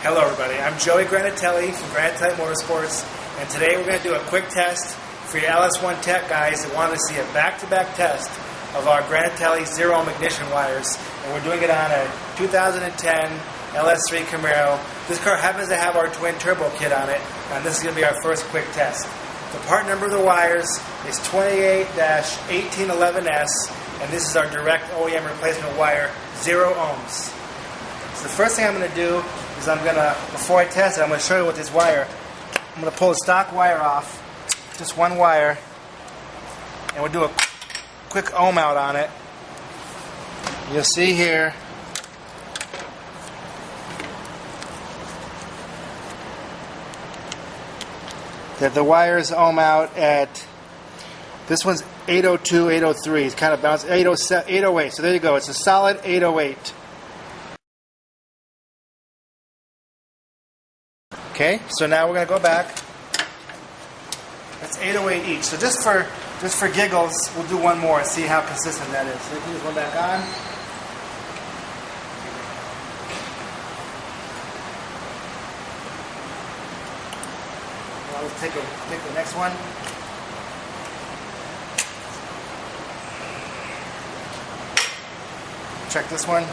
Hello everybody, I'm Joey Granatelli from Granatelli Motor Sports, and today we're going to do a quick test for your LS1 Tech guys that want to see a back-to-back test of our Granatelli zero ohm ignition wires, and we're doing it on a 2010 LS3 Camaro. This car happens to have our twin turbo kit on it, and this is going to be our first quick test. The part number of the wires is 28-1811S, and this is our direct OEM replacement wire, 0 ohms. So the first thing I'm going to do is before I test it, I'm going to show you with this wire. I'm going to pull the stock wire off, just one wire, and we'll do a quick ohm out on it. You'll see here that the wires ohm out at, this one's 802, 803. It's kind of bounced, 808. So there you go. It's a solid 808. Okay, so now we're going to go back. That's 808 each. So just for giggles, we'll do one more and see how consistent that is. So we put this one back on. Now let's take the next one. Check this one.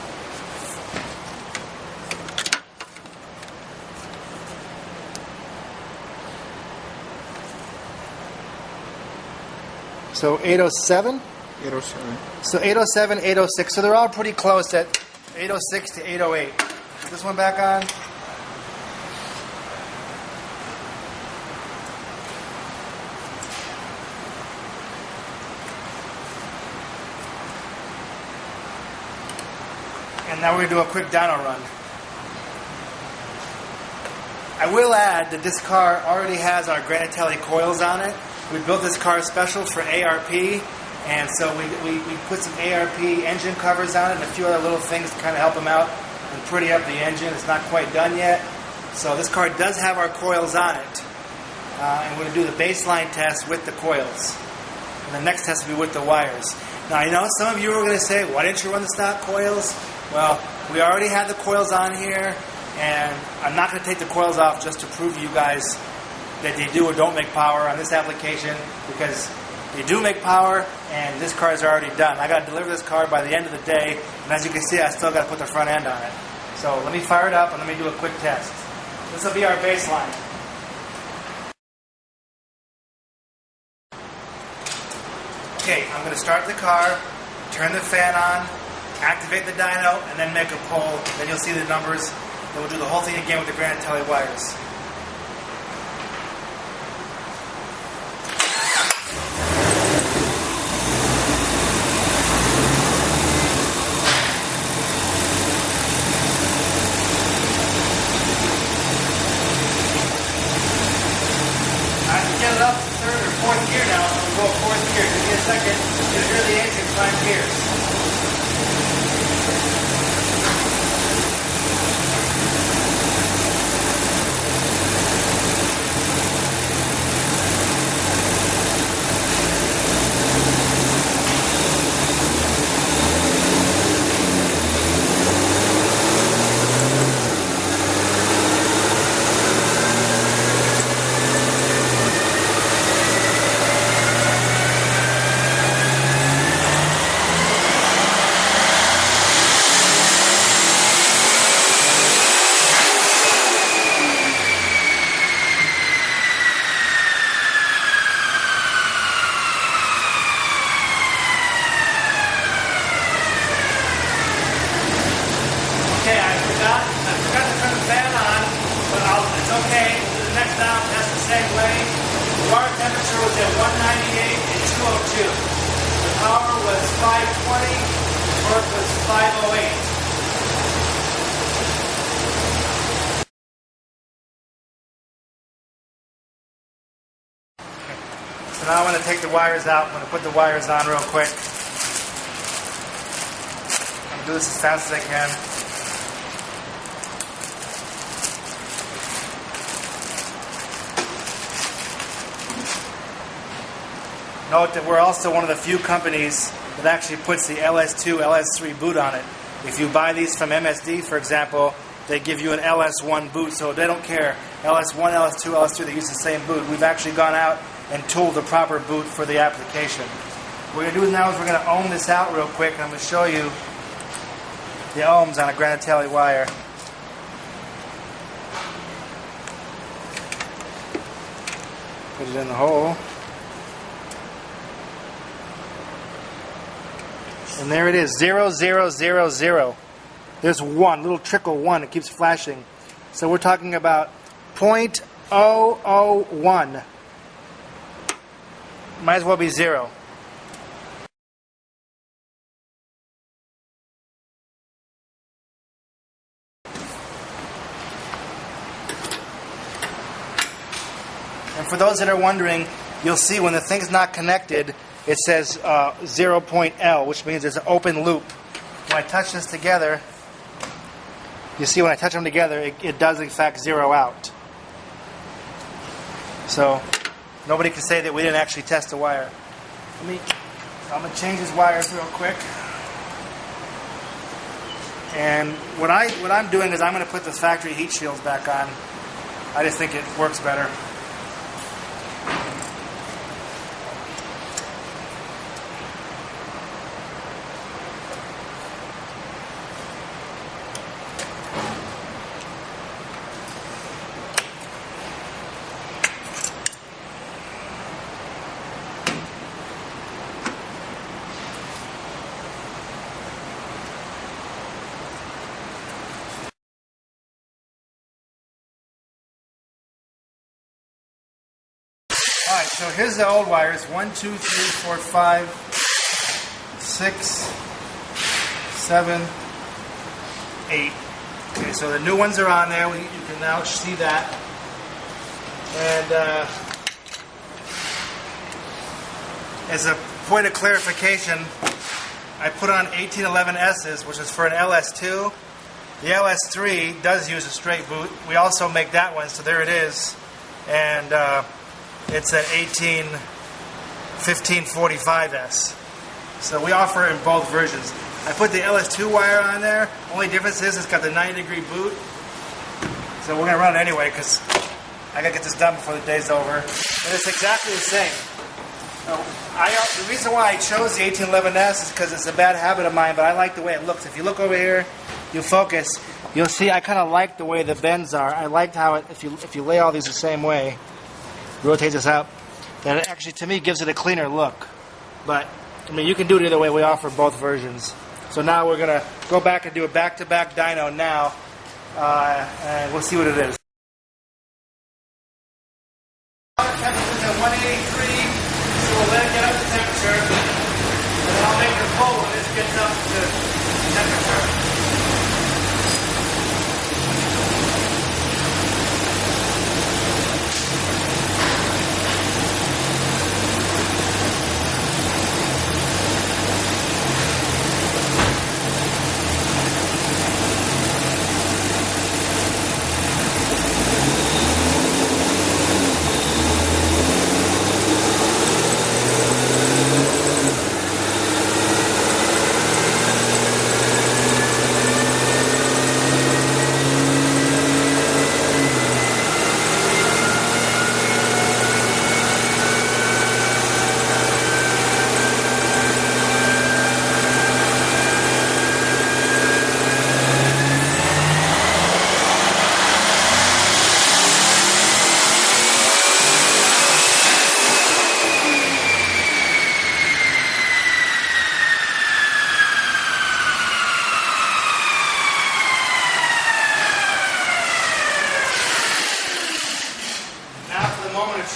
So 807? 807. So 807, 806. So they're all pretty close at 806 to 808. Put this one back on. And now we're going to do a quick dyno run. I will add that this car already has our Granatelli coils on it. We built this car special for ARP, and so we put some ARP engine covers on it and a few other little things to kind of help them out and pretty up the engine. It's not quite done yet. So this car does have our coils on it. And we're going to do the baseline test with the coils. And the next test will be with the wires. Now I know some of you are going to say, why didn't you run the stock coils? Well, we already had the coils on here, and I'm not going to take the coils off just to prove to you guys that they do or don't make power on this application, because they do make power, and this car is already done. I got to deliver this car by the end of the day, and as you can see, I still got to put the front end on it. So let me fire it up and let me do a quick test. This will be our baseline. Okay, I'm going to start the car, turn the fan on, activate the dyno, and then make a pull. Then you'll see the numbers. Then we'll do the whole thing again with the Granatelli wires. Get it up to third or fourth gear now, so we'll go fourth gear. Give me a second. You'll hear the engine climb gears. Okay, I forgot to turn the fan on, but it's okay. We'll do the next down test the same way. The water temperature was at 198 and 202. The power was 520, the torque was 508. So now I'm going to take the wires out. I'm going to put the wires on real quick. I'm going to do this as fast as I can. Note that we're also one of the few companies that actually puts the LS2, LS3 boot on it. If you buy these from MSD, for example, they give you an LS1 boot, so they don't care. LS1, LS2, LS3, they use the same boot. We've actually gone out and tooled the proper boot for the application. What we're going to do now is we're going to ohm this out real quick, and I'm going to show you the ohms on a Granatelli wire. Put it in the hole. And there it is, 0, 0, 0, 0. There's one, little trickle 1, it keeps flashing. So we're talking about 0.001. Might as well be 0. And for those that are wondering, you'll see when the thing's not connected, it says 0.L, which means it's an open loop. When I touch this together, you see when I touch them together, it does in fact zero out. So nobody can say that we didn't actually test the wire. I'm going to change these wires real quick. And what I'm doing is I'm going to put the factory heat shields back on. I just think it works better. Alright, so here's the old wires. 1, 2, 3, 4, 5, 6, 7, 8. Okay, so the new ones are on there. You can now see that. And as a point of clarification, I put on 1811S's, which is for an LS2. The LS3 does use a straight boot. We also make that one, so there it is. And it's an 1545S. So we offer it in both versions. I put the LS2 wire on there. Only difference is it's got the 90-degree boot. So we're going to run it anyway because I got to get this done before the day's over. And it's exactly the same. The reason why I chose the 1811S is because it's a bad habit of mine, but I like the way it looks. If you look over here, you focus, you'll see I kind of like the way the bends are. I liked how it, if you lay all these the same way, rotate this out, that it actually, to me, gives it a cleaner look. But, I mean, you can do it either way. We offer both versions. So now we're going to go back and do a back-to-back dyno now, and we'll see what it is. Temperature's at 183, so we'll let it get up to temperature, and then I'll make it full when this gets up to temperature.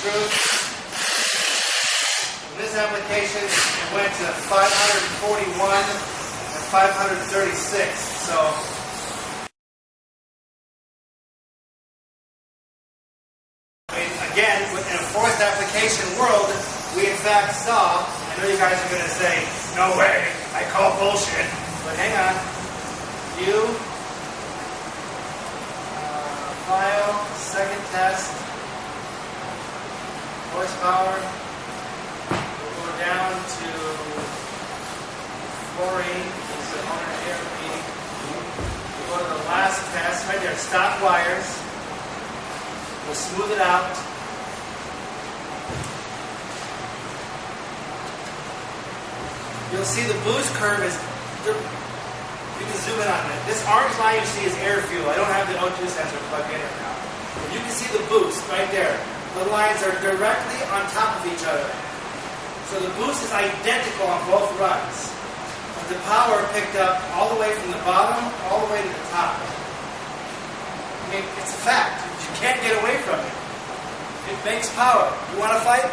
Truth. In this application, it went to 541 and 536. So, again, in a forced application world, we in fact saw, I know you guys are going to say, no way, I call bullshit, but hang on. File, second test. Horsepower, we'll go down to fluorine, this is 100 ARP. We'll go to the last test, right there. are stock wires. We'll smooth it out. You'll see the boost curve is, you can zoom in on it. This orange line you see is air fuel. I don't have the O2 sensor plugged in right now. But you can see the boost right there. The lines are directly on top of each other. So the boost is identical on both runs. But the power picked up all the way from the bottom all the way to the top. I mean, it's a fact. You can't get away from it. It makes power. You want to fight?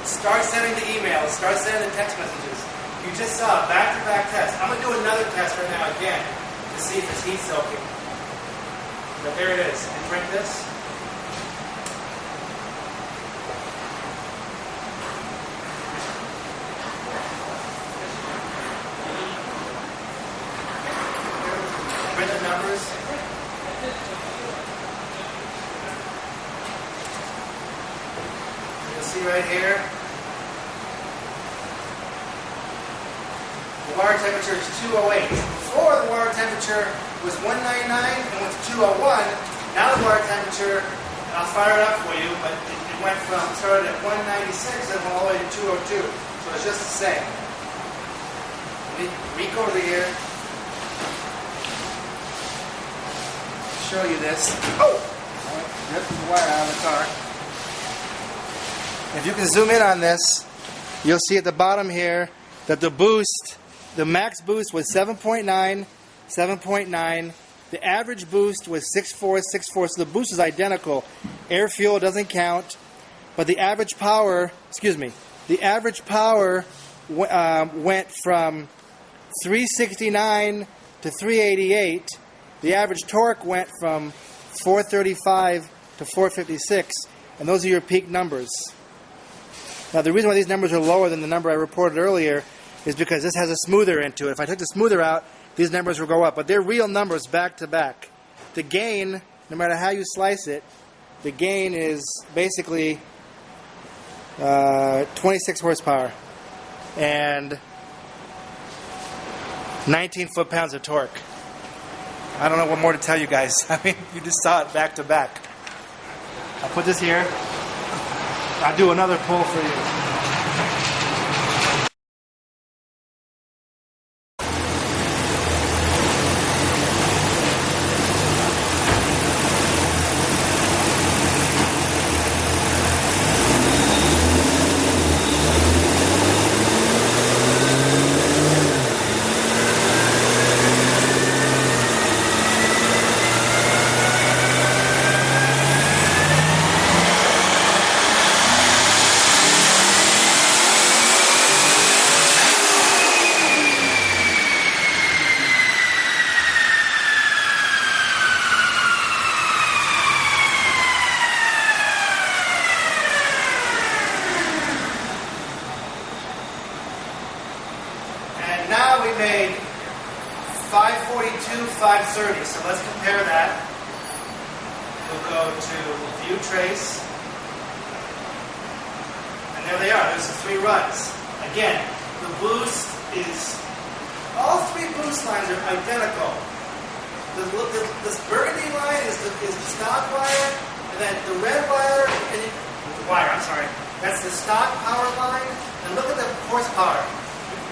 Start sending the emails. Start sending the text messages. You just saw a back-to-back test. I'm going to do another test right now again to see if it's heat soaking. But there it is. And print this. Print the numbers. You'll see right here. The water temperature is 208. Before, the water temperature was 199 and went to 201. Now the water temperature, and I'll fire it up for you, but it went from, started at 196 and went all the way to 202. So it's just the same. Let me reach over here. Show you this. Oh! Ripped the wire out of the car. If you can zoom in on this, you'll see at the bottom here that the boost, the max boost was 7.9, 7.9. The average boost was 6.4, 6.4. So the boost is identical. Air fuel doesn't count, but the average power, the average power went from 369 to 388. The average torque went from 435 to 456, and those are your peak numbers. Now, the reason why these numbers are lower than the number I reported earlier is because this has a smoother into it. If I took the smoother out, these numbers will go up, but they're real numbers back to back. The gain, no matter how you slice it, the gain is basically 26 horsepower and 19 foot-pounds of torque. I don't know what more to tell you guys. I mean, you just saw it back to back. I'll put this here. I'll do another pull for you. Now we made 542, 530. So let's compare that. We'll go to View Trace. And there they are. There's the 3 runs. Again, the boost is, all 3 boost lines are identical. This burgundy line is the stock wire, and then the red wire, that's the stock power line. And look at the horsepower.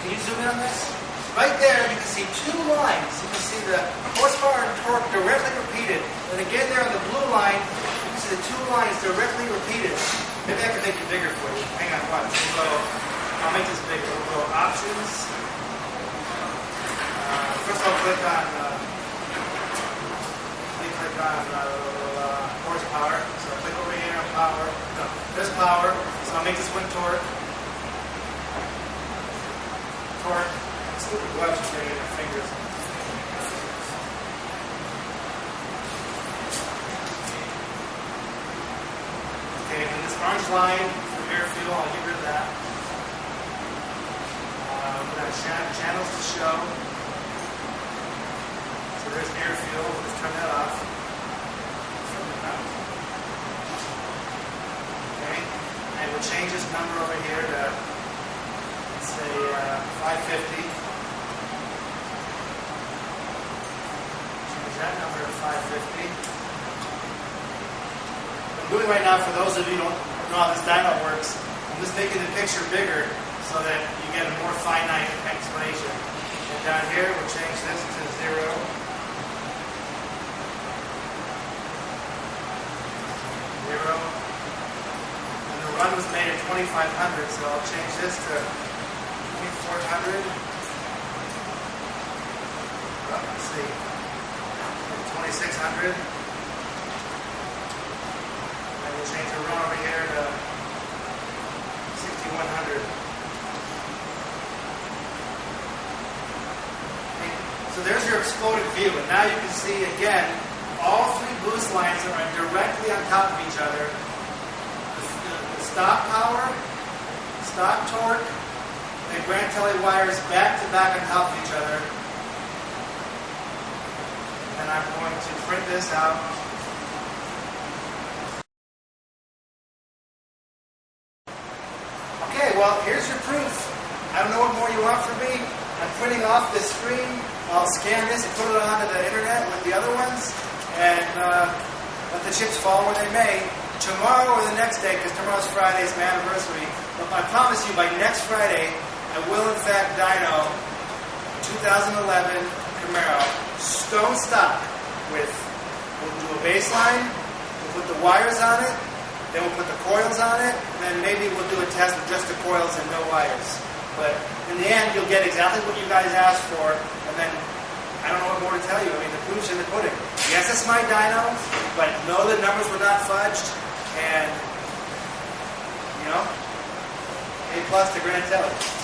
Can you zoom in on this? Right there, you can see 2 lines. You can see the horsepower and torque directly repeated. And again there on the blue line, you can see the 2 lines directly repeated. Maybe I can make it bigger for you. Hang on, watch. I'll make this bigger. We'll go Options. First I'll click on horsepower. So I'll click over here on power. No, there's power. So I'll make this one torque. Torque. Stupid gloves are getting in your fingers. Okay, and this orange line for air fuel, I'll get rid of that. We've got channels to show. So there's air fuel. We'll just turn that off. Okay, and we'll change this number over here to, let's say, 550. That number of 550. 550. What I'm doing right now, for those of you who don't know how this dyno works, I'm just making the picture bigger so that you get a more finite explanation. And down here, we'll change this to 0. 0. And the run was made at 2500, so I'll change this to 2400. Let's see. 2600. And we'll change the run over here to 6100. Okay. So there's your exploded view. And now you can see again, all three boost lines are directly on top of each other. The stock power, stock torque, and Granatelli wires back to back on top of each other. And I'm going to print this out. Okay, well, here's your proof. I don't know what more you want from me. I'm printing off this screen. I'll scan this and put it onto the internet with the other ones, and let the chips fall where they may. Tomorrow or the next day, because tomorrow's Friday is my anniversary, but I promise you by next Friday, I will in fact dyno 2011 Camaro, stone stock we'll do a baseline, we'll put the wires on it, then we'll put the coils on it, and then maybe we'll do a test with just the coils and no wires. But in the end, you'll get exactly what you guys asked for, and then I don't know what more to tell you. I mean, the proof's in the pudding. Yes, it's my dyno, but no, the numbers were not fudged, and, you know, A+ to Granatelli.